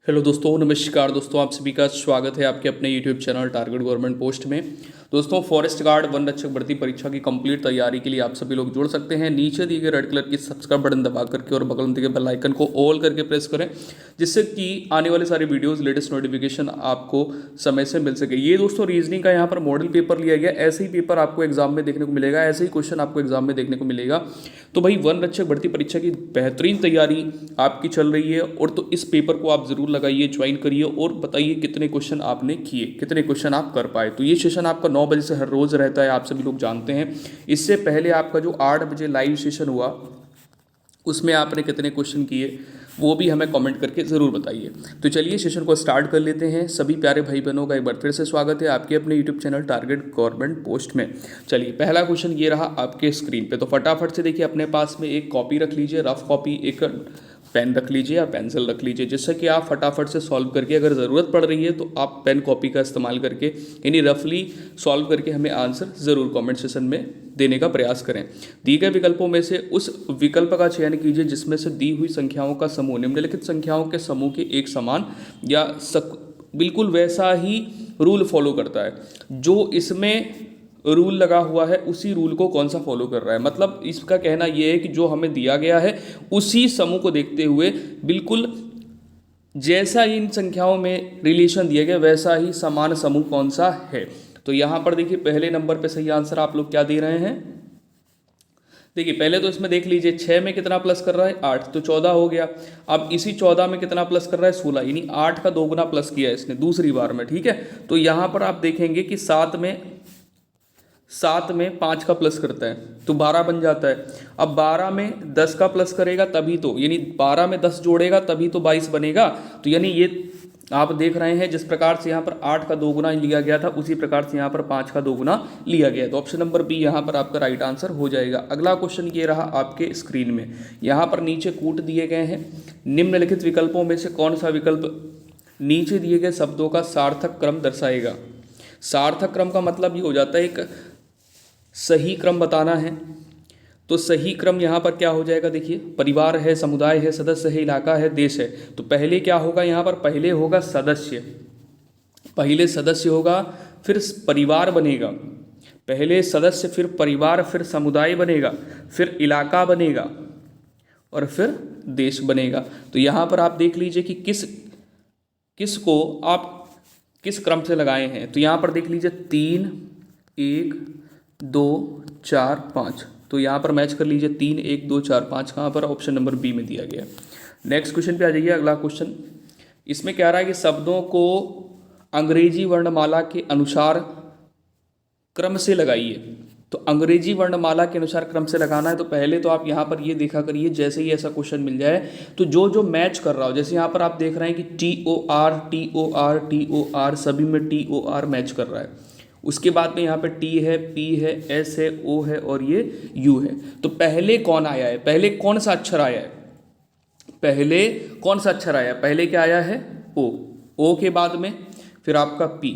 Hello दोस्तों, नमस्कार दोस्तों, आप सभी का स्वागत है आपके अपने YouTube channel target government post में। दोस्तों, फॉरेस्ट गार्ड वन रक्षक भर्ती परीक्षा की कंप्लीट तैयारी के लिए आप सभी लोग जुड़ सकते हैं। नीचे दिए गए रेड कलर की सब्सक्राइब बटन दबा करके और बगल में दिए गए बेल आइकन को ऑल करके प्रेस करें, जिससे कि आने वाले सारे वीडियोस लेटेस्ट नोटिफिकेशन आपको समय से मिल सके। ये दोस्तों रीजनिंग का यहाँ पर मॉडल पेपर लिया गया, ऐसे ही पेपर आपको एग्जाम में देखने को मिलेगा, ऐसे ही क्वेश्चन आपको एग्जाम में देखने को मिलेगा। तो भाई वन रक्षक भर्ती परीक्षा की बेहतरीन तैयारी आपकी चल रही है, और तो इस पेपर को आप जरूर लगाइए, ज्वाइन करिए और बताइए कितने क्वेश्चन आपने किए, कितने क्वेश्चन आप कर पाए। तो ये सेशन आपका 9 बजे से हर रोज रहता है, आप सभी लोग जानते हैं। इससे पहले आपका जो 8 बजे लाइव सेशन हुआ उसमें आपने कितने क्वेश्चन किए वो भी हमें कमेंट करके ज़रूर बताइए। तो चलिए सेशन को स्टार्ट कर लेते हैं। सभी प्यारे भाई बहनों का एक बार फिर से स्वागत है आपके अपने YouTube channel target government post में। चलिए पहला क्वेश्चन ये रहा आपके स्क्रीन पे, तो फटाफट से देखिए, अपने पास में एक कॉपी रख लीजिए, रफ कॉपी, एक पेन रख लीजिए या पेंसिल रख लीजिए, जिससे कि आप फटाफट से सॉल्व करके, अगर ज़रूरत पड़ रही है तो आप पेन कॉपी का इस्तेमाल करके यानी रफली सॉल्व करके हमें आंसर ज़रूर कमेंट सेशन में देने का प्रयास करें। दिए गए विकल्पों में से उस विकल्प का चयन कीजिए जिसमें से दी हुई संख्याओं का समूह निम्नलिखित संख्याओं के समूह के एक समान या बिल्कुल वैसा ही रूल फॉलो करता है। जो इसमें रूल लगा हुआ है उसी रूल को कौन सा फॉलो कर रहा है, मतलब इसका कहना यह है कि जो हमें दिया गया है उसी समूह को देखते हुए बिल्कुल जैसा इन संख्याओं में रिलेशन दिया गया वैसा ही समान समूह कौन सा है। तो यहाँ पर देखिए पहले नंबर पे सही आंसर आप लोग क्या दे रहे हैं। देखिए पहले तो इसमें देख लीजिए 6 में कितना प्लस कर रहा है 8, तो 14 हो गया। अब इसी 14 में कितना प्लस कर रहा है 16, यानी 8 का 2 गुना प्लस किया है इसने दूसरी बार में, ठीक है। तो यहाँ पर आप देखेंगे कि 7 में 5 का प्लस करता है तो 12 बन जाता है। अब 12 में 10 का प्लस करेगा तभी तो, यानी 12 में 10 जोड़ेगा तभी तो 22 बनेगा। तो यानी ये आप देख रहे हैं जिस प्रकार से यहाँ पर 8 का 2 गुना लिया गया था उसी प्रकार से यहाँ पर 5 का 2 गुना लिया गया। तो ऑप्शन नंबर बी यहाँ पर आपका राइट आंसर हो जाएगा। अगला क्वेश्चन ये रहा आपके स्क्रीन में, यहाँ पर नीचे कूट दिए गए हैं। निम्नलिखित विकल्पों में से कौन सा विकल्प नीचे दिए गए शब्दों का सार्थक क्रम दर्शाएगा। सार्थक क्रम का मतलब ये हो जाता है एक सही क्रम बताना है। तो सही क्रम यहाँ पर क्या हो जाएगा, देखिए परिवार है, समुदाय है, सदस्य है, इलाका है, देश है। तो पहले क्या होगा, यहाँ पर पहले होगा सदस्य, पहले सदस्य होगा फिर परिवार बनेगा, पहले सदस्य फिर परिवार फिर समुदाय बनेगा फिर इलाका बनेगा और फिर देश बनेगा। तो यहाँ पर आप देख लीजिए कि किस को आप किस क्रम से लगाए हैं। तो यहाँ पर देख लीजिए 3 1 2 4 5, तो यहाँ पर मैच कर लीजिए 3 1 2 4 5 कहाँ पर, ऑप्शन नंबर बी में दिया गया। नेक्स्ट क्वेश्चन पे आ जाइए। अगला क्वेश्चन इसमें क्या रहा है कि शब्दों को अंग्रेजी वर्णमाला के अनुसार क्रम से लगाइए। तो अंग्रेजी वर्णमाला के अनुसार क्रम से लगाना है, तो पहले तो आप यहाँ पर ये देखा करिए, जैसे ही ऐसा क्वेश्चन मिल जाए तो जो जो मैच कर रहा हो, जैसे यहाँ पर आप देख रहे हैं कि TOR TOR TOR सभी में TOR मैच कर रहा है। उसके बाद में यहाँ पे T है, P है, S है, O है और ये U है। तो पहले कौन आया है, पहले कौन सा अक्षर आया है, पहले कौन सा अक्षर आया है, पहले क्या आया है O के बाद में फिर आपका P,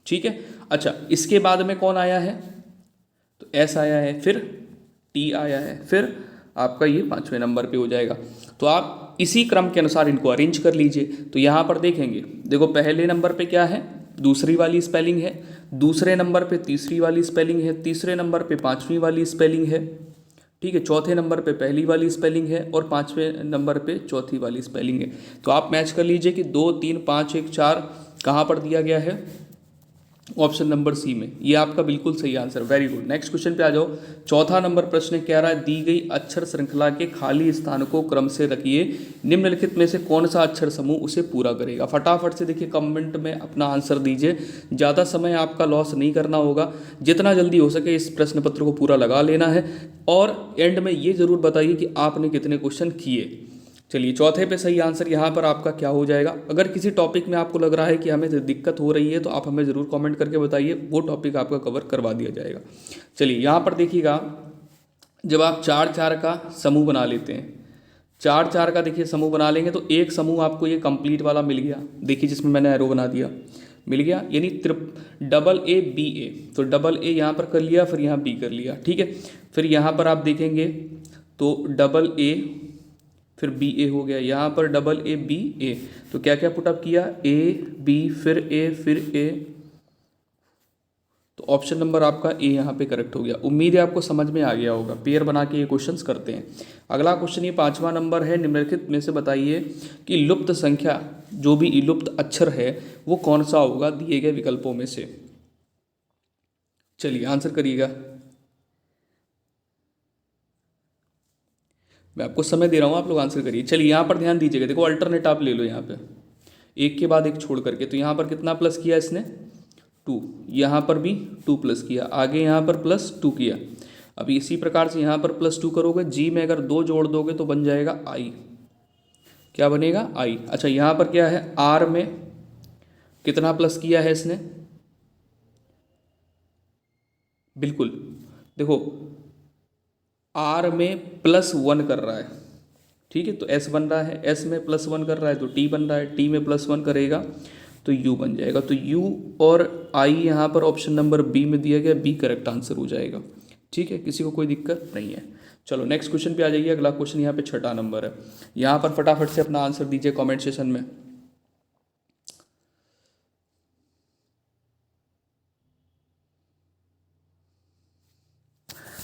ठीक है। अच्छा इसके बाद में कौन आया है, तो S आया है, फिर T आया है, फिर आपका ये 5वें नंबर पे हो जाएगा। तो आप इसी क्रम के अनुसार इनको अरेंज कर लीजिए। तो यहाँ पर देखेंगे, देखो पहले नंबर पे क्या है, दूसरी वाली स्पेलिंग है, दूसरे नंबर पे तीसरी वाली स्पेलिंग है, तीसरे नंबर पे 5वीं वाली स्पेलिंग है, ठीक है, चौथे नंबर पे पहली वाली स्पेलिंग है और 5वें नंबर पे चौथी वाली स्पेलिंग है। तो आप मैच कर लीजिए कि 2 3 5 1 4 कहाँ पर दिया गया है, ऑप्शन नंबर सी में। ये आपका बिल्कुल सही answer, very good. Next question पे आ जाओ। चौथा नंबर प्रश्न कह रहा है दी गई अक्षर श्रृंखला के खाली स्थान को क्रम से रखिए, निम्नलिखित में से कौन सा अक्षर समूह उसे पूरा करेगा। फटाफट से देखिए कमेंट में अपना आंसर दीजिए, ज़्यादा समय आपका लॉस नहीं करना होगा, जितना जल्दी हो सके इस प्रश्न पत्र को पूरा लगा लेना है और एंड में ये जरूर बताइए कि आपने कितने क्वेश्चन किए। चलिए चौथे पे सही आंसर यहाँ पर आपका क्या हो जाएगा। अगर किसी टॉपिक में आपको लग रहा है कि हमें दिक्कत हो रही है तो आप हमें ज़रूर कमेंट करके बताइए, वो टॉपिक आपका कवर करवा दिया जाएगा। चलिए यहाँ पर देखिएगा, जब आप 4 4 का समूह बना लेते हैं, 4 4 का देखिए समूह बना लेंगे तो एक समूह आपको ये कंप्लीट वाला मिल गया, देखिए जिसमें मैंने एरो बना दिया, मिल गया, यानी AA BA। तो AA यहाँ पर कर लिया, फिर यहाँ B कर लिया, ठीक है। फिर यहाँ पर आप देखेंगे तो AA फिर बी ए हो गया, यहाँ पर डबल ए बी ए, तो क्या क्या पुटअप किया, ए बी फिर ए फिर ए, तो ऑप्शन नंबर आपका ए यहाँ पे करेक्ट हो गया। उम्मीद है आपको समझ में आ गया होगा। पेयर बना के ये क्वेश्चंस करते हैं। अगला क्वेश्चन ये 5वां नंबर है, निम्नलिखित में से बताइए कि लुप्त संख्या जो भी लुप्त अक्षर है वो कौन सा होगा दिए गए विकल्पों में से। चलिए आंसर करिएगा, मैं आपको समय दे रहा हूँ, आप लोग आंसर करिए। चलिए यहाँ पर ध्यान दीजिएगा, देखो अल्टरनेट आप ले लो यहाँ पे एक के बाद एक छोड़ करके, तो यहाँ पर कितना प्लस किया इसने 2, यहाँ पर भी 2 प्लस किया, आगे यहाँ पर प्लस 2 किया। अभी इसी प्रकार से यहाँ पर प्लस 2 करोगे, जी में अगर 2 जोड़ दोगे तो बन जाएगा आई, क्या बनेगा आई। अच्छा यहाँ पर क्या है, आर में कितना प्लस किया है इसने, बिल्कुल देखो आर में +1 कर रहा है, ठीक है, तो एस बन रहा है, एस में +1 कर रहा है तो टी बन रहा है, टी में +1 करेगा तो यू बन जाएगा। तो यू और आई यहाँ पर ऑप्शन नंबर बी में दिया गया, बी करेक्ट आंसर हो जाएगा। ठीक है, किसी को कोई दिक्कत नहीं है। चलो नेक्स्ट क्वेश्चन पे आ जाइए। अगला क्वेश्चन यहाँ पे 6ठा नंबर है, यहाँ पर फटाफट से अपना आंसर दीजिए कॉमेंट सेशन में।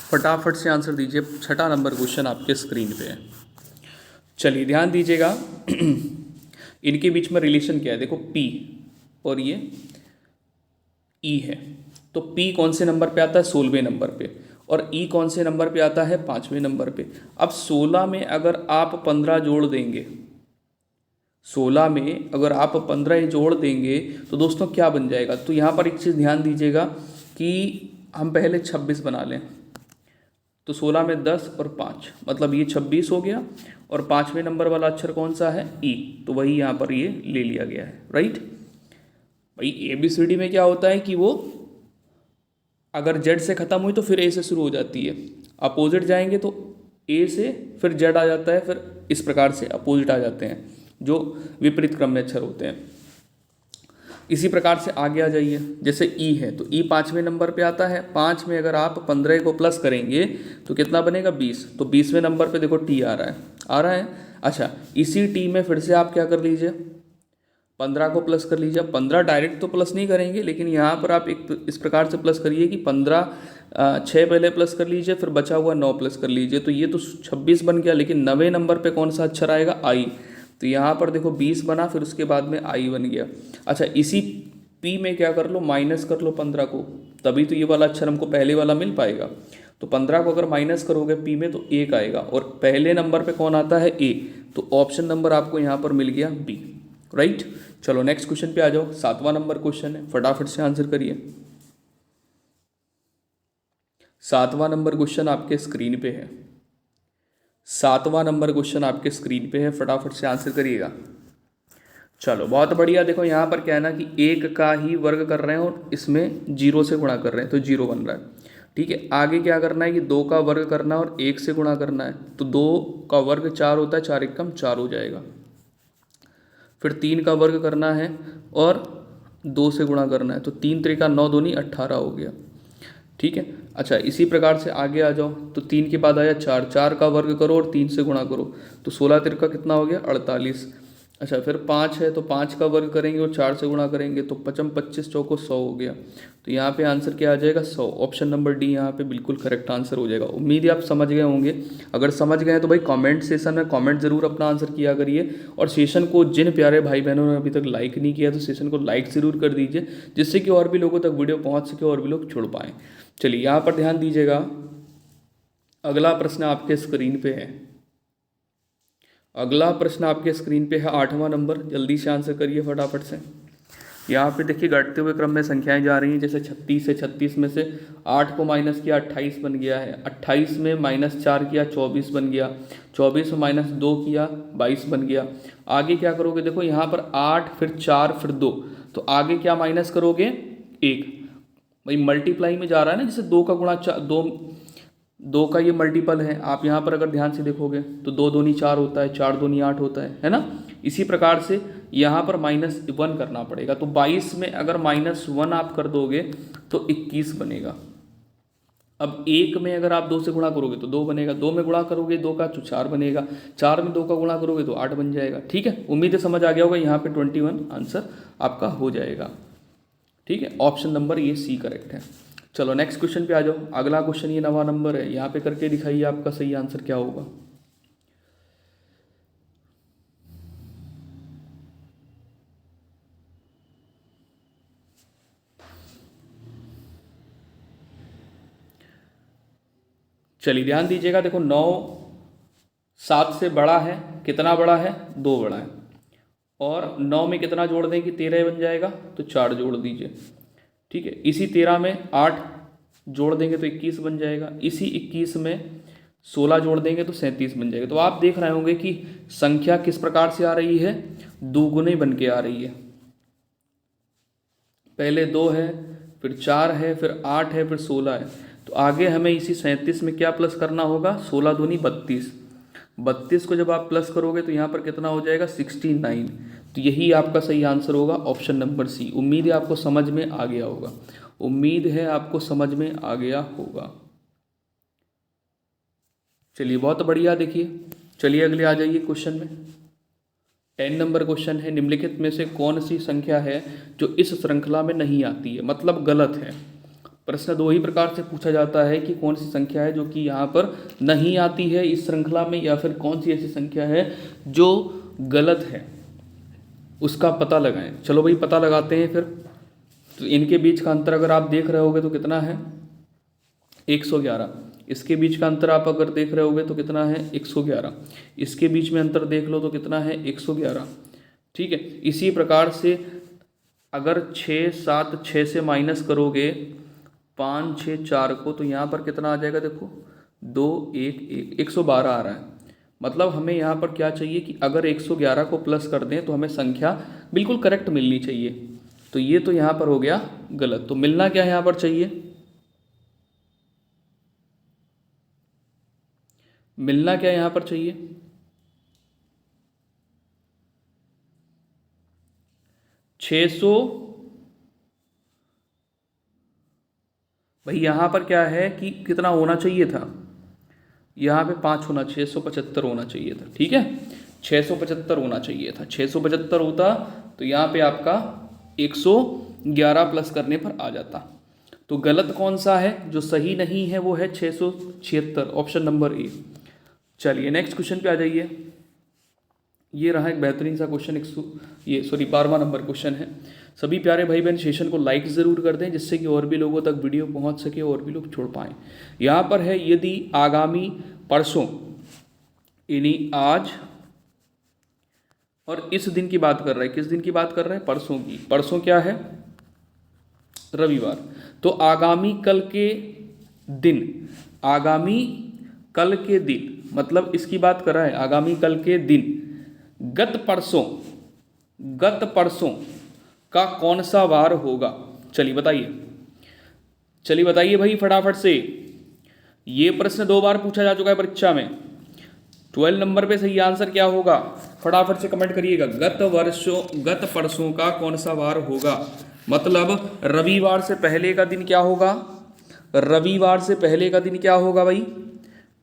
फटाफट से आंसर दीजिए, 6ठा नंबर क्वेश्चन आपके स्क्रीन पे है। चलिए ध्यान दीजिएगा इनके बीच में रिलेशन क्या है, देखो P और ये E है, तो P कौन से नंबर पे आता है 16वें नंबर पे, और E कौन से नंबर पे आता है 5वें नंबर पे। अब 16 में अगर आप 15 जोड़ देंगे, 16 में अगर आप 15 जोड़ देंगे तो दोस्तों क्या बन जाएगा। तो यहाँ पर एक चीज़ ध्यान दीजिएगा कि हम पहले 26 बना लें, तो 16 में 10 और 5 मतलब ये 26 हो गया, और 5वें नंबर वाला अक्षर कौन सा है ई, तो वही यहाँ पर ये ले लिया गया है। राइट भाई, ABCD में क्या होता है कि वो अगर जेड से ख़त्म हुई तो फिर ए से शुरू हो जाती है, अपोजिट जाएंगे तो ए से फिर जेड आ जाता है, फिर इस प्रकार से अपोजिट आ जाते हैं जो विपरीत क्रम में अक्षर होते हैं। इसी प्रकार से आगे आ जाइए, जैसे ई है तो ई 5वें नंबर पे आता है, 5 में अगर आप 15 को प्लस करेंगे तो कितना बनेगा 20, तो 20वें नंबर पे देखो टी आ रहा है। अच्छा इसी टी में फिर से आप क्या कर लीजिए 15 को प्लस कर लीजिए। 15 डायरेक्ट तो प्लस नहीं करेंगे, लेकिन यहाँ पर आप एक इस प्रकार से प्लस करिए कि 15 6 पहले प्लस कर लीजिए, फिर बचा हुआ 9 प्लस कर लीजिए, तो ये तो 26 बन गया। लेकिन 9वें नंबर पे कौन सा अक्षर आएगा आई, तो यहाँ पर देखो 20 बना, फिर उसके बाद में आई बन गया। अच्छा इसी P में क्या कर लो माइनस कर लो 15 को, तभी तो ये वाला अक्षर हमको पहले वाला मिल पाएगा। तो 15 को अगर माइनस करोगे P में तो 1 आएगा, और पहले नंबर पे कौन आता है A, तो ऑप्शन नंबर आपको यहाँ पर मिल गया B। राइट चलो नेक्स्ट क्वेश्चन पे आ जाओ। 7वां नंबर क्वेश्चन है, फटाफट से आंसर करिए। 7वां नंबर क्वेश्चन आपके स्क्रीन पे है, 7वां नंबर क्वेश्चन आपके स्क्रीन पे है, फटाफट से आंसर करिएगा। चलो बहुत बढ़िया, देखो यहाँ पर क्या है ना कि 1 का ही वर्ग कर रहे हैं और इसमें 0 से गुणा कर रहे हैं तो 0 बन रहा है। ठीक है, आगे क्या करना है कि 2 का वर्ग करना है और 1 से गुणा करना है, तो 2 का वर्ग 4 होता है, 4 एकम 4 हो जाएगा। फिर 3 का वर्ग करना है और 2 से गुणा करना है, तो 3 त्रिका 9 दूनी 18 हो गया। ठीक है, अच्छा इसी प्रकार से आगे आ जाओ, तो 3 के बाद आया 4, 4 का वर्ग करो और 3 से गुणा करो, तो 16 त्रिका कितना हो गया 48। अच्छा फिर 5 है तो 5 का वर्ग करेंगे और 4 से गुणा करेंगे, तो 5 25 चौको 100 हो गया। तो यहाँ पे आंसर क्या आ जाएगा 100, ऑप्शन नंबर डी यहाँ पे बिल्कुल करेक्ट आंसर हो जाएगा। उम्मीद है आप समझ गए होंगे, अगर समझ गए तो भाई कमेंट सेशन में कमेंट जरूर अपना आंसर किया करिए, और सेशन को जिन प्यारे भाई बहनों ने अभी तक लाइक नहीं किया तो सेशन को लाइक ज़रूर कर दीजिए, जिससे कि और भी लोगों तक वीडियो पहुँच सके और भी लोग जुड़ पाएँ। चलिए यहाँ पर ध्यान दीजिएगा, अगला प्रश्न आपके स्क्रीन पे है, अगला प्रश्न आपके स्क्रीन पे है 8वां नंबर, जल्दी से आंसर करिए फटाफट से। यहाँ पे देखिए घटते हुए क्रम में संख्याएं जा रही हैं, जैसे 36 है, 36 में से 8 को माइनस किया 28 बन गया है, 28 में -4 किया 24 बन गया, 24 में -2 किया 22 बन गया। आगे क्या करोगे, देखो यहाँ पर 8 फिर 4 फिर 2, तो आगे क्या माइनस करोगे 1, भाई मल्टीप्लाई में जा रहा है ना, जैसे 2 का गुणा 2 का ये मल्टीपल है। आप यहाँ पर अगर ध्यान से देखोगे तो 2 दूनी 4 होता है, 4 दूनी 8 होता है ना। इसी प्रकार से यहाँ पर -1 करना पड़ेगा, तो 22 में अगर -1 आप कर दोगे तो 21 बनेगा। अब 1 में अगर आप 2 से गुणा करोगे तो 2 बनेगा, 2 में गुणा करोगे 2 का तो 4 बनेगा, 4 में 2 का गुणा करोगे तो 8 बन जाएगा। ठीक है, उम्मीद है समझ आ गया होगा। यहाँ पे 21 आंसर आपका हो जाएगा। ठीक है, ऑप्शन नंबर ये सी करेक्ट है। चलो नेक्स्ट क्वेश्चन पे आ जाओ। अगला क्वेश्चन ये 9वां नंबर है, यहाँ पे करके दिखाइए आपका सही आंसर क्या होगा। चलिए ध्यान दीजिएगा, देखो 9 7 से बड़ा है, कितना बड़ा है, 2 बड़ा है, और 9 में कितना जोड़ दें कि 13 बन जाएगा, तो 4 जोड़ दीजिए। ठीक है, इसी 13 में 8 जोड़ देंगे तो 21 बन जाएगा, इसी 21 में 16 जोड़ देंगे तो 37 बन जाएगा। तो आप देख रहे होंगे कि संख्या किस प्रकार से आ रही है, दुगुनी बन के आ रही है। पहले 2 है, फिर 4 है, फिर 8 है, फिर 16 है। तो आगे हमें इसी 37 में क्या प्लस करना होगा, 16 दूनी 32, 32 को जब आप प्लस करोगे तो यहाँ पर कितना हो जाएगा 69। तो यही आपका सही आंसर होगा, ऑप्शन नंबर सी। उम्मीद है आपको समझ में आ गया होगा, उम्मीद है आपको समझ में आ गया होगा। चलिए बहुत बढ़िया, देखिए चलिए अगले आ जाइए क्वेश्चन में। 10 नंबर क्वेश्चन है, निम्नलिखित में से कौन सी संख्या है जो इस श्रृंखला में नहीं आती है, मतलब गलत है। प्रश्न दो ही प्रकार से पूछा जाता है कि कौन सी संख्या है जो कि यहाँ पर नहीं आती है इस श्रृंखला में, या फिर कौन सी ऐसी संख्या है जो गलत है, उसका पता लगाएं। चलो भाई पता लगाते हैं फिर। तो इनके बीच का अंतर अगर आप देख रहे होगे तो कितना है 111, इसके बीच का अंतर आप अगर देख रहे होगे तो कितना है 111, इसके बीच में अंतर देख लो तो कितना है 111। ठीक है, इसी प्रकार से अगर 6 7 6 से माइनस करोगे 5 6 4 को, तो यहाँ पर कितना आ जाएगा, देखो 2 1 1 112 आ रहा है। मतलब हमें यहाँ पर क्या चाहिए कि अगर 111 को प्लस कर दें तो हमें संख्या बिल्कुल करेक्ट मिलनी चाहिए। तो ये तो यहाँ पर हो गया गलत। तो मिलना क्या है यहाँ पर चाहिए, मिलना क्या यहाँ पर चाहिए, 600। भाई यहाँ पर क्या है कि कितना होना चाहिए था, यहाँ पे 5 होना, 675 होना चाहिए था। ठीक है, 675 होना चाहिए था, 675 होता तो यहाँ पे आपका 111 प्लस करने पर आ जाता। तो गलत कौन सा है, जो सही नहीं है वो है 676, ऑप्शन नंबर ए। चलिए नेक्स्ट क्वेश्चन पे आ जाइए। ये रहा एक बेहतरीन सा क्वेश्चन, 12वां नंबर क्वेश्चन है। सभी प्यारे भाई बहन सेशन को लाइक ज़रूर कर दें, जिससे कि और भी लोगों तक वीडियो पहुंच सके और भी लोग छोड़ पाएँ। यहाँ पर है, यदि आगामी परसों यानी आज और इस दिन की बात कर रहे हैं, किस दिन की बात कर रहे हैं, परसों की। परसों क्या है, रविवार। तो आगामी कल के दिन, आगामी कल के दिन मतलब इसकी बात कर रहा है, आगामी कल के दिन गत परसों का कौन सा वार होगा। चलिए बताइए भाई फटाफट से। ये प्रश्न 2 बार पूछा जा चुका है परीक्षा में। 12 नंबर पे सही आंसर क्या होगा, फटाफट से कमेंट करिएगा। गत परसों का कौन सा वार होगा, मतलब रविवार से पहले का दिन क्या होगा, रविवार से पहले का दिन क्या होगा भाई,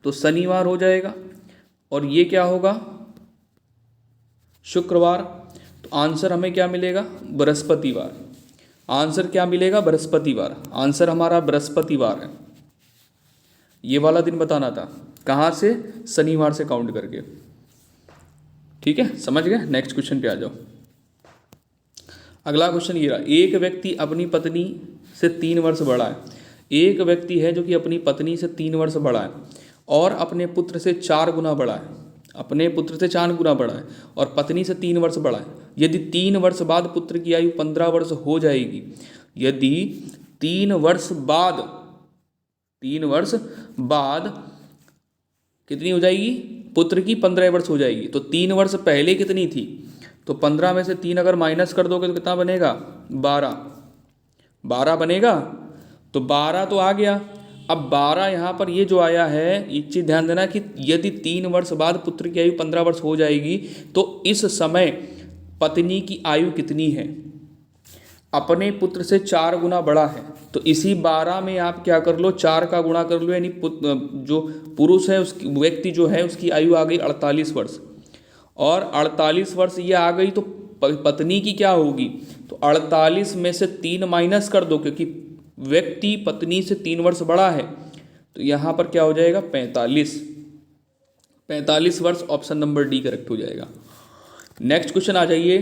तो शनिवार हो जाएगा। और ये क्या होगा, शुक्रवार। तो आंसर हमें क्या मिलेगा, बृहस्पतिवार। आंसर क्या मिलेगा, बृहस्पतिवार। आंसर हमारा बृहस्पतिवार है। ये वाला दिन बताना था, कहाँ से, शनिवार से काउंट करके। ठीक है, समझ गए। नेक्स्ट क्वेश्चन पे आ जाओ। अगला क्वेश्चन ये रहा, एक व्यक्ति अपनी पत्नी से 3 वर्ष बड़ा है। एक व्यक्ति है जो कि अपनी पत्नी से 3 वर्ष बड़ा है और अपने पुत्र से 4 गुना बड़ा है, अपने पुत्र से 4 गुना बड़ा है और पत्नी से 3 वर्ष बड़ा है। यदि 3 वर्ष बाद पुत्र की आयु 15 वर्ष हो जाएगी, यदि 3 वर्ष बाद कितनी हो जाएगी, पुत्र की 15 वर्ष हो जाएगी। तो 3 वर्ष पहले कितनी थी, तो 15 में से 3 अगर माइनस कर दोगे तो कितना बनेगा, 12 बनेगा। तो 12 तो आ गया। अब 12 यहाँ पर ये जो आया है, एक चीज़ ध्यान देना कि यदि 3 वर्ष बाद पुत्र की आयु 15 वर्ष हो जाएगी, तो इस समय पत्नी की आयु कितनी है, अपने पुत्र से 4 गुना बड़ा है, तो इसी 12 में आप क्या कर लो, 4 का गुणा कर लो, यानी जो पुरुष है उसकी व्यक्ति जो है उसकी आयु आ गई 48 वर्ष, और 48 वर्ष ये आ गई तो पत्नी की क्या होगी, तो 48 में से 3 माइनस कर दो, क्योंकि व्यक्ति पत्नी से 3 वर्ष बड़ा है, तो यहाँ पर क्या हो जाएगा 45 वर्ष, ऑप्शन नंबर डी करेक्ट हो जाएगा। नेक्स्ट क्वेश्चन आ जाइए,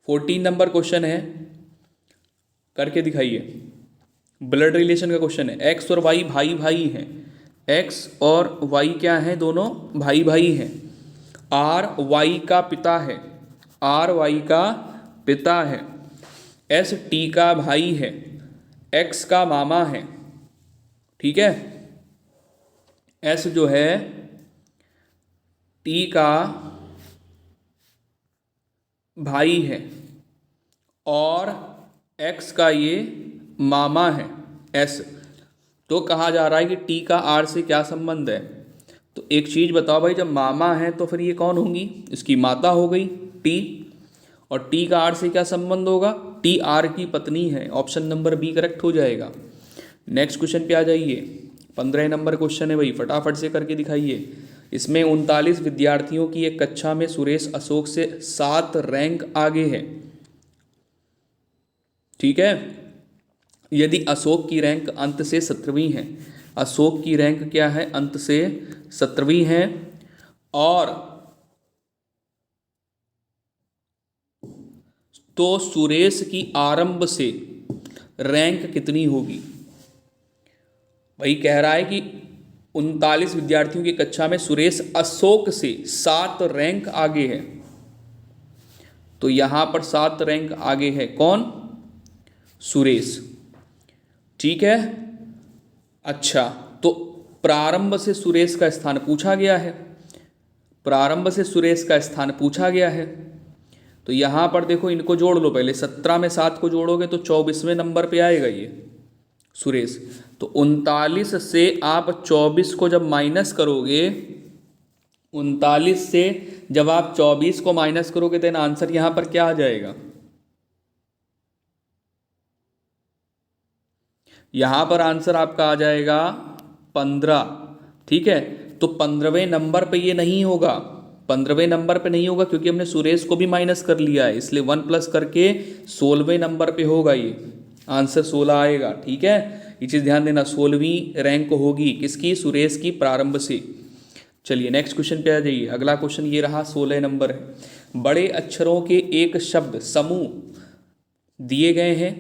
14 नंबर क्वेश्चन है, करके दिखाइए। ब्लड रिलेशन का क्वेश्चन है। एक्स और वाई भाई भाई हैं, एक्स और वाई क्या हैं, दोनों भाई भाई हैं। आर वाई का पिता है, आर वाई का पिता है। एस टी का भाई है, एक्स का मामा है, ठीक है। एस जो है टी का भाई है और एक्स का ये मामा है एस। तो कहा जा रहा है कि टी का आर से क्या संबंध है। तो एक चीज़ बताओ भाई, जब मामा है तो फिर ये कौन होंगी, इसकी माता हो गई टी, और टी का आर से क्या संबंध होगा, टी आर की पत्नी है। ऑप्शन नंबर बी करेक्ट हो जाएगा। नेक्स्ट क्वेश्चन पे आ जाइए, 15 नंबर क्वेश्चन है भाई, फटाफट से करके दिखाइए। इसमें 39 विद्यार्थियों की एक कक्षा में सुरेश अशोक से 7 रैंक आगे है, ठीक है। यदि अशोक की रैंक अंत से 17वीं है, अशोक की रैंक क्या है, अंत से 17वीं है, और तो सुरेश की आरंभ से रैंक कितनी होगी। वही कह रहा है कि 39 विद्यार्थियों की कक्षा में सुरेश अशोक से 7 रैंक आगे है, तो यहां पर 7 रैंक आगे है कौन, सुरेश, ठीक है। अच्छा, तो प्रारंभ से सुरेश का स्थान पूछा गया है, प्रारंभ से सुरेश का स्थान पूछा गया है, तो यहां पर देखो इनको जोड़ लो पहले, 17 में 7 को जोड़ोगे तो 24वें नंबर पे आएगा ये सुरेश। तो 39 से आप 24 को जब माइनस करोगे, 39 से जब आप 24 को माइनस करोगे देन आंसर यहां पर क्या आ जाएगा, यहां पर आंसर आपका आ जाएगा 15, ठीक है। तो 15वें नंबर पे ये नहीं होगा, 15वें नंबर पे नहीं होगा, क्योंकि हमने सुरेश को भी माइनस कर लिया है, इसलिए 1 प्लस करके 16वें नंबर पे होगा, ये आंसर 16 आएगा, ठीक है। ये चीज़ ध्यान देना, 16वीं रैंक होगी किसकी, सुरेश की प्रारंभ से। चलिए नेक्स्ट क्वेश्चन पे आ जाइए। अगला क्वेश्चन ये रहा, 16 नंबर है। बड़े अक्षरों के एक शब्द समूह दिए गए हैं,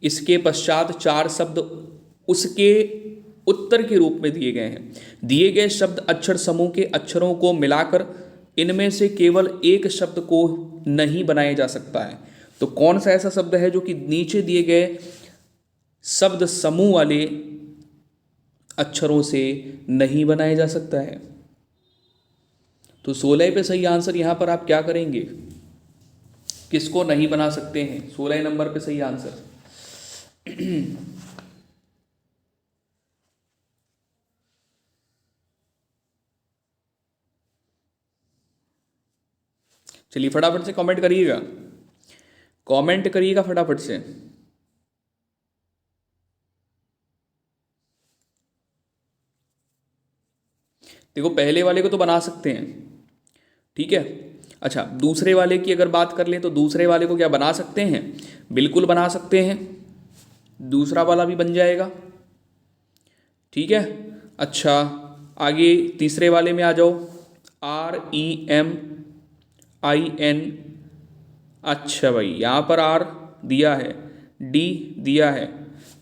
इसके पश्चात 4 शब्द उसके उत्तर के रूप में दिए गए हैं। दिए गए शब्द अक्षर समूह के अक्षरों को मिलाकर इनमें से केवल एक शब्द को नहीं बनाया जा सकता है। तो कौन सा ऐसा शब्द है जो कि नीचे दिए गए शब्द समूह वाले अक्षरों से नहीं बनाया जा सकता है। तो 16 पे सही आंसर यहां पर आप क्या करेंगे, किसको नहीं बना सकते हैं, 16 नंबर पे सही आंसर। चलिए फटाफट से कमेंट करिएगा, कमेंट करिएगा फटाफट से। देखो पहले वाले को तो बना सकते हैं, ठीक है। अच्छा, दूसरे वाले की अगर बात कर लें तो दूसरे वाले को क्या बना सकते हैं, बिल्कुल बना सकते हैं, दूसरा वाला भी बन जाएगा, ठीक है। अच्छा, आगे तीसरे वाले में आ जाओ, REMIN। अच्छा भाई, यहाँ पर R दिया है, D दिया है,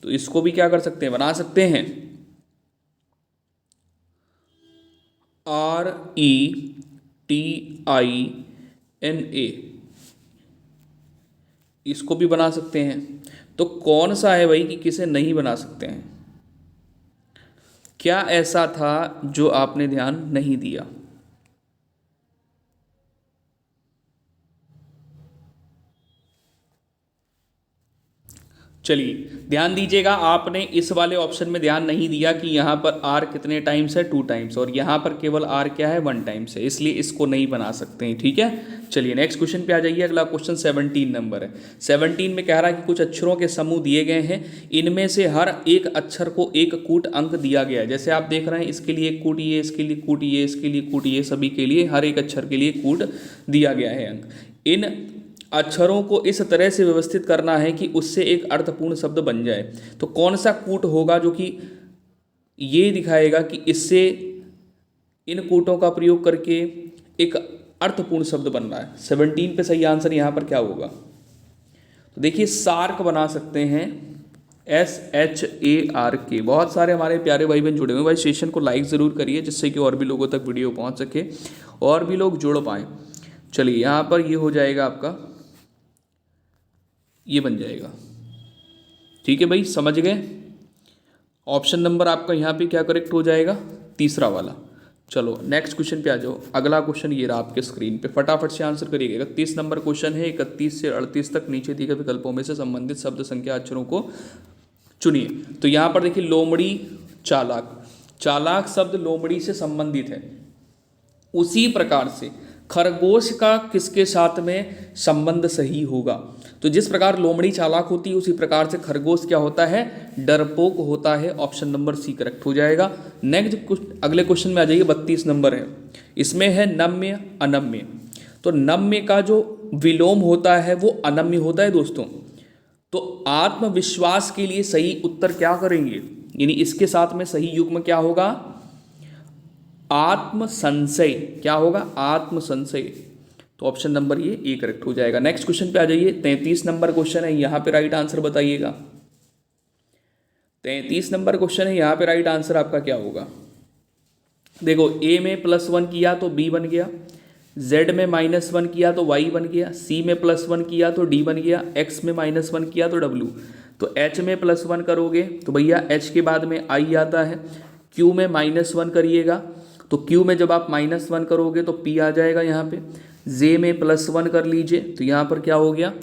तो इसको भी क्या कर सकते हैं, बना सकते हैं, RETINA, इसको भी बना सकते हैं। तो कौन सा है भाई कि किसे नहीं बना सकते हैं, क्या ऐसा था जो आपने ध्यान नहीं दिया। चलिए ध्यान दीजिएगा, आपने इस वाले ऑप्शन में ध्यान नहीं दिया कि यहाँ पर आर कितने टाइम्स है, 2 टाइम्स, और यहाँ पर केवल आर क्या है, 1 टाइम्स है, इसलिए इसको नहीं बना सकते हैं। ठीक है, चलिए नेक्स्ट क्वेश्चन पे आ जाइए। अगला क्वेश्चन 17 नंबर है। 17 में कह रहा है कि कुछ अक्षरों के समूह दिए गए हैं, इनमें से हर एक अक्षर को एक कूट अंक दिया गया है। जैसे आप देख रहे हैं, इसके लिए कूट ये, इसके लिए कूट ये, इसके लिए कूट ये, सभी के लिए हर एक अक्षर के लिए कूट दिया गया है अंक। इन अक्षरों को इस तरह से व्यवस्थित करना है कि उससे एक अर्थपूर्ण शब्द बन जाए। तो कौन सा कूट होगा जो कि ये दिखाएगा कि इससे इन कूटों का प्रयोग करके एक अर्थपूर्ण शब्द बन रहा है। 17 पे सही आंसर यहाँ पर क्या होगा? तो देखिए सार्क बना सकते हैं, SHARK। बहुत सारे हमारे प्यारे भाई बहन जुड़े हुए हैं। भाई सेशन को लाइक ज़रूर करिए जिससे कि और भी लोगों तक वीडियो पहुँच सके और भी लोग जुड़ पाएँ। चलिए यहाँ पर ये हो जाएगा आपका, ये बन जाएगा। ठीक है भाई, समझ गए? ऑप्शन नंबर आपका यहाँ पे क्या करेक्ट हो जाएगा? तीसरा वाला। चलो नेक्स्ट क्वेश्चन पे आ जाओ। अगला क्वेश्चन ये रहा आपके स्क्रीन पे, फटाफट से आंसर करिएगा। 31 नंबर क्वेश्चन है। 31 से 38 तक नीचे दिए गए विकल्पों में से संबंधित शब्द संख्या अक्षरों को चुनिए। तो यहाँ पर देखिए लोमड़ी, चालाक। चालाक शब्द लोमड़ी से संबंधित है। उसी प्रकार से खरगोश का किसके साथ में संबंध सही होगा? तो जिस प्रकार लोमड़ी चालाक होती है उसी प्रकार से खरगोश क्या होता है? डरपोक होता है। ऑप्शन नंबर सी करेक्ट हो जाएगा। नेक्स्ट अगले क्वेश्चन में आ जाइए। 32 नंबर है। इसमें है नम्य, अनम्य। तो नम्य का जो विलोम होता है वो अनम्य होता है दोस्तों। तो आत्मविश्वास के लिए सही उत्तर क्या करेंगे? यानी इसके साथ में सही युग्म क्या होगा? आत्मसंशय। क्या होगा? आत्मसंशय। तो ऑप्शन नंबर ये ए करेक्ट हो जाएगा। नेक्स्ट क्वेश्चन पे आ जाइए। 33 नंबर क्वेश्चन है, यहाँ पे राइट आंसर बताइएगा। 33 नंबर क्वेश्चन है, यहाँ पे राइट आंसर आपका क्या होगा? देखो ए में +1 किया तो बी बन गया, Z में -1 किया तो Y बन गया, C में +1 किया तो D बन गया, X में -1 किया तो W। तो H में +1 करोगे तो भैया H के बाद में I आता है। Q में -1 करिएगा तो Q में जब आप -1 करोगे तो P आ जाएगा यहाँ पे। J में +1 कर लीजिए तो यहाँ पर क्या हो गया?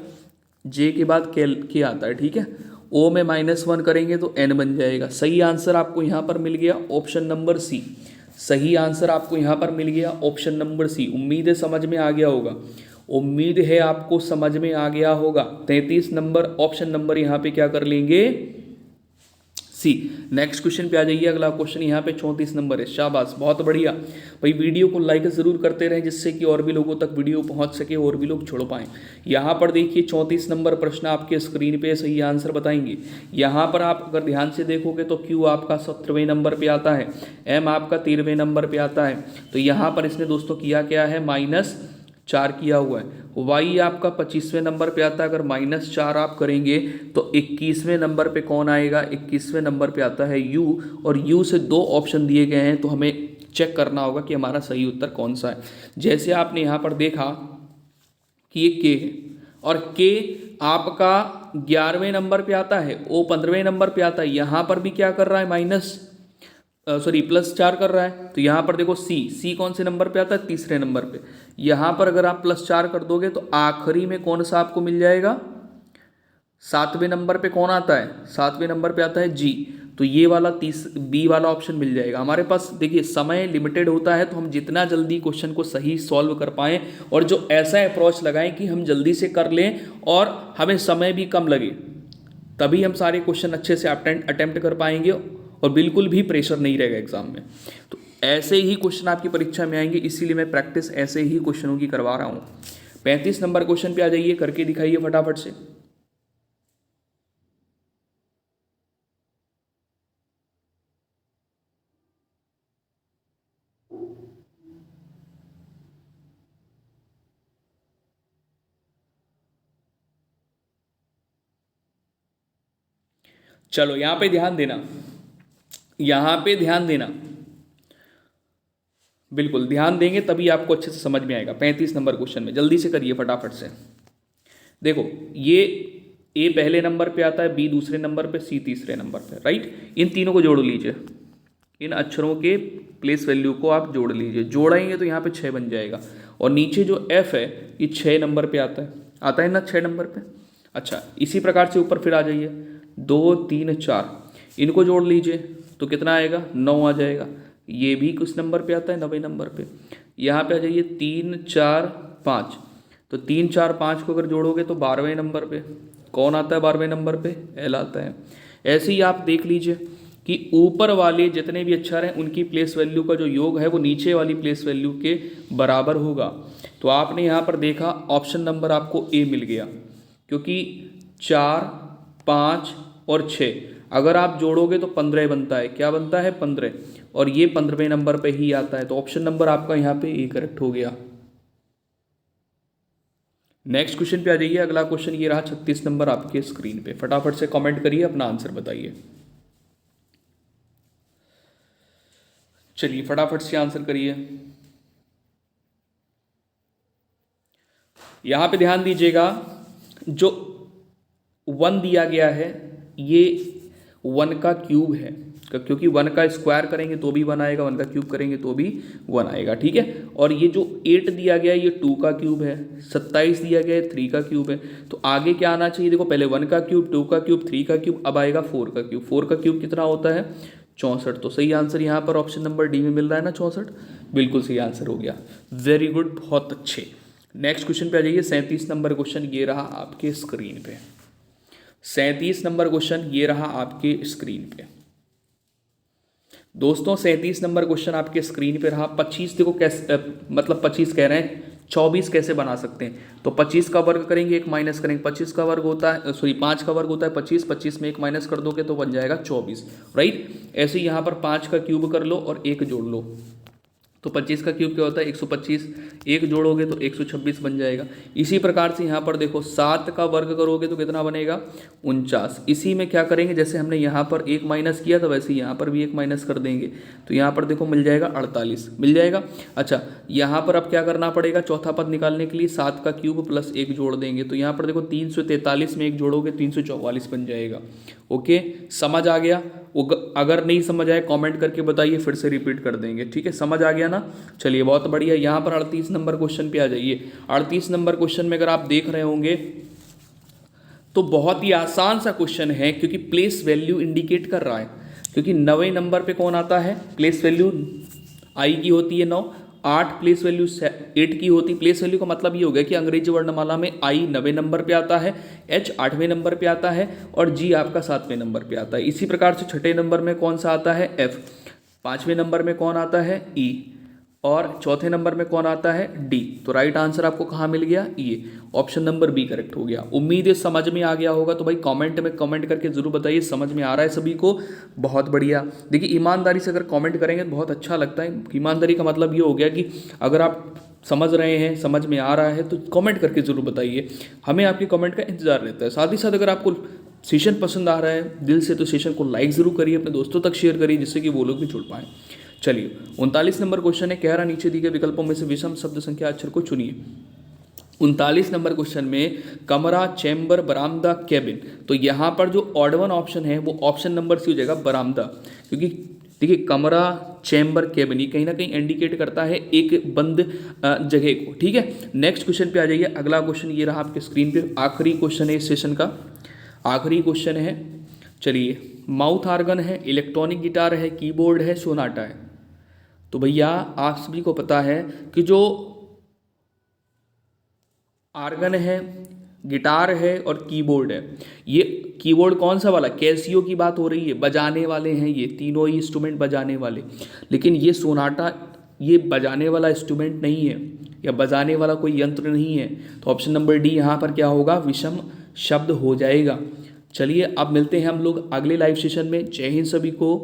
J के बाद K आता है। ठीक है, O में -1 करेंगे तो N बन जाएगा। सही आंसर आपको यहाँ पर मिल गया ऑप्शन नंबर सी। सही आंसर आपको यहाँ पर मिल गया ऑप्शन नंबर सी। उम्मीद है समझ में आ गया होगा, उम्मीद है आपको समझ में आ गया होगा। 33 नंबर ऑप्शन नंबर यहाँ पे क्या कर लेंगे? सी। नेक्स्ट क्वेश्चन पे आ जाइए। अगला क्वेश्चन यहाँ पे 34 नंबर है। शाबाश, बहुत बढ़िया भाई। वीडियो को लाइक ज़रूर करते रहें जिससे कि और भी लोगों तक वीडियो पहुँच सके और भी लोग जुड़ पाएँ। यहाँ पर देखिए 34 नंबर प्रश्न आपके स्क्रीन पे सही आंसर बताएंगे। यहाँ पर आप अगर ध्यान से देखोगे तो क्यू आपका 17वें नंबर पर आता है, एम आपका 13वें नंबर पर आता है। तो यहाँ पर इसने दोस्तों किया क्या है? -4 किया हुआ है। y आपका 25वें नंबर पे आता है। अगर -4 आप करेंगे तो 21वें नंबर पे कौन आएगा? 21वें नंबर पे आता है u, और u से 2 ऑप्शन दिए गए हैं तो हमें चेक करना होगा कि हमारा सही उत्तर कौन सा है। जैसे आपने यहाँ पर देखा कि ये k है और k आपका 11वें नंबर पे आता है, o 15वें नंबर पे आता है। यहाँ पर भी क्या कर रहा है? +4 कर रहा है। तो यहाँ पर देखो C कौन से नंबर पे आता है? 3रे नंबर पे। यहाँ पर अगर आप +4 कर दोगे तो आखिरी में कौन सा आपको मिल जाएगा? 7वें नंबर पे कौन आता है? 7वें नंबर पे आता है G। तो ये वाला B वाला ऑप्शन मिल जाएगा। हमारे पास देखिए समय लिमिटेड होता है तो हम जितना जल्दी क्वेश्चन को सही सॉल्व कर पाएँ और जो ऐसा अप्रोच लगाएं कि हम जल्दी से कर लें और हमें समय भी कम लगे, तभी हम सारे क्वेश्चन अच्छे से अटेम्प्ट कर पाएंगे और बिल्कुल भी प्रेशर नहीं रहेगा एग्जाम में। तो ऐसे ही क्वेश्चन आपकी परीक्षा में आएंगे, इसीलिए मैं प्रैक्टिस ऐसे ही क्वेश्चनों की करवा रहा हूँ। 35 नंबर क्वेश्चन पे आ जाइए, करके दिखाइए फटाफट से। चलो यहाँ पे ध्यान देना, यहाँ पे ध्यान देना, बिल्कुल ध्यान देंगे तभी आपको अच्छे से समझ में आएगा। 35 नंबर क्वेश्चन में जल्दी से करिए फटाफट से। देखो ये ए पहले नंबर पे आता है, बी दूसरे नंबर पे, सी तीसरे नंबर पे, राइट। इन तीनों को जोड़ लीजिए, इन अक्षरों के प्लेस वैल्यू को आप जोड़ लीजिए। जोड़ेंगे तो यहाँ पे 6 बन जाएगा। और नीचे जो एफ है ये 6 नंबर पे आता है ना 6 नंबर पे। अच्छा, इसी प्रकार से ऊपर फिर आ जाइए। 2 3 4, इनको जोड़ लीजिए तो कितना आएगा, 9 आ जाएगा। ये भी किस नंबर पे आता है, 90 नंबर पे। यहाँ पे आ जाइए 3 4 5, तो 3 4 5 को अगर जोड़ोगे तो 12वें नंबर पे कौन आता है, 12वें नंबर पे एल आता है। ऐसे ही आप देख लीजिए कि ऊपर वाले जितने भी अक्षर हैं उनकी प्लेस वैल्यू का जो योग है वो नीचे वाली प्लेस वैल्यू के बराबर होगा। तो आपने यहाँ पर देखा ऑप्शन नंबर आपको ए मिल गया, क्योंकि 4 5 और 6 अगर आप जोड़ोगे तो 15 बनता है। क्या बनता है, 15, और ये 15वें नंबर पे ही आता है। तो ऑप्शन नंबर आपका यहाँ पे ए करेक्ट हो गया। नेक्स्ट क्वेश्चन पे आ जाइए। अगला क्वेश्चन ये रहा 36 नंबर आपके स्क्रीन पे। फटाफट से कमेंट करिए, अपना आंसर बताइए। चलिए फटाफट से आंसर करिए। यहां पे ध्यान दीजिएगा, जो 1 दिया गया है ये 1 का क्यूब है, क्योंकि 1 का स्क्वायर करेंगे तो भी 1 आएगा, 1 का क्यूब करेंगे तो भी 1 आएगा, ठीक है। और ये जो 8 दिया गया है ये 2 का क्यूब है, 27 दिया गया है 3 का क्यूब है। तो आगे क्या आना चाहिए, देखो पहले 1 का क्यूब, 2 का क्यूब, 3 का क्यूब, अब आएगा 4 का क्यूब। 4 का क्यूब कितना होता है, 64। तो सही आंसर यहाँ पर ऑप्शन नंबर डी में मिल रहा है ना, 64। बिल्कुल सही आंसर हो गया, वेरी गुड, बहुत अच्छे। नेक्स्ट क्वेश्चन पे आ जाइए। 37 नंबर क्वेश्चन ये रहा आपके स्क्रीन पे। 37 नंबर क्वेश्चन ये रहा आपके स्क्रीन पे। दोस्तों 37 नंबर क्वेश्चन आपके स्क्रीन पे रहा। 25 देखो कैसे, मतलब 25 कह रहे हैं, 24 कैसे बना सकते हैं। तो 25 का वर्ग करेंगे, एक माइनस करेंगे। 25 का वर्ग होता है, सॉरी 5 का वर्ग होता है 25, 25 में एक माइनस कर दोगे तो बन जाएगा 24, राइट। ऐसे ही यहाँ पर 5 का क्यूब कर लो और एक जोड़ लो, तो 25 का क्यूब क्या होता है, 125, एक जोड़ोगे तो 126 बन जाएगा। इसी प्रकार से यहाँ पर देखो 7 का वर्ग करोगे तो कितना बनेगा, 49। इसी में क्या करेंगे, जैसे हमने यहाँ पर एक माइनस किया था वैसे यहाँ पर भी एक माइनस कर देंगे, तो यहाँ पर देखो मिल जाएगा 48, मिल जाएगा। अच्छा यहाँ पर अब क्या करना पड़ेगा, चौथा पद निकालने के लिए 7 का क्यूब प्लस एक जोड़ देंगे, तो यहाँ पर देखो 343 में एक जोड़ोगे 344 बन जाएगा। ओके, समझ आ गया। अगर नहीं समझ आए कमेंट करके बताइए, फिर से रिपीट कर देंगे, ठीक है। समझ आ गया ना, चलिए बहुत बढ़िया। यहाँ पर 38 नंबर क्वेश्चन पे आ जाइए। 38 नंबर क्वेश्चन में अगर आप देख रहे होंगे तो बहुत ही आसान सा क्वेश्चन है, क्योंकि प्लेस वैल्यू इंडिकेट कर रहा है। क्योंकि 9वें नंबर पे कौन आता है, प्लेस वैल्यू आई की होती है 9, 8 प्लेस वैल्यू 8 की होती। प्लेस वैल्यू का मतलब ये हो गया कि अंग्रेजी वर्णमाला में आई 9वें नंबर पे आता है, एच 8वें नंबर पे आता है और जी आपका 7वें नंबर पे आता है। इसी प्रकार से 6ठे नंबर में कौन सा आता है, एफ। 5वें नंबर में कौन आता है, ई। और चौथे नंबर में कौन आता है, डी। तो राइट आंसर आपको कहाँ मिल गया, ये ऑप्शन नंबर बी करेक्ट हो गया। उम्मीद है समझ में आ गया होगा। तो भाई कमेंट में कमेंट करके जरूर बताइए समझ में आ रहा है सभी को। बहुत बढ़िया। देखिए ईमानदारी से अगर कमेंट करेंगे तो बहुत अच्छा लगता है। ईमानदारी का मतलब ये हो गया कि अगर आप समझ रहे हैं, समझ में आ रहा है तो कमेंट करके ज़रूर बताइए, हमें आपके कमेंट का इंतजार रहता है। साथ ही साथ अगर आपको सेशन पसंद आ रहा है दिल से तो सेशन को लाइक ज़रूर करिए, अपने दोस्तों तक शेयर करिए, जिससे कि वो लोग भी जुड़ पाएँ। चलिए 39 नंबर क्वेश्चन है, कह रहा नीचे दिए गए विकल्पों में से विषम शब्द संख्या अक्षर को चुनिए। 39 नंबर क्वेश्चन में कमरा, चैम्बर, बरामदा, कैबिन। तो यहाँ पर जो ऑड वन ऑप्शन है वो ऑप्शन नंबर सी हो जाएगा बरामदा, क्योंकि देखिए कमरा, चैम्बर, कैबिन ये कहीं ना कहीं इंडिकेट करता है एक बंद जगह को, ठीक है। नेक्स्ट क्वेश्चन पे आ जाइए। अगला क्वेश्चन ये रहा आपके स्क्रीन पे, आखिरी क्वेश्चन है इस सेशन का, आखिरी क्वेश्चन है। चलिए माउथ आर्गन है, इलेक्ट्रॉनिक गिटार है, कीबोर्ड है, सोनाटा है। तो भैया आप सभी को पता है कि जो आर्गन है, गिटार है और कीबोर्ड है, ये कीबोर्ड कौन सा वाला, कैसियो की बात हो रही है, बजाने वाले हैं ये तीनों ही इंस्ट्रूमेंट बजाने वाले। लेकिन ये सोनाटा ये बजाने वाला इंस्ट्रूमेंट नहीं है या बजाने वाला कोई यंत्र नहीं है। तो ऑप्शन नंबर डी यहाँ पर क्या होगा, विषम शब्द हो जाएगा। चलिए अब मिलते हैं हम लोग अगले लाइव सेशन में। जय हिंद सभी को।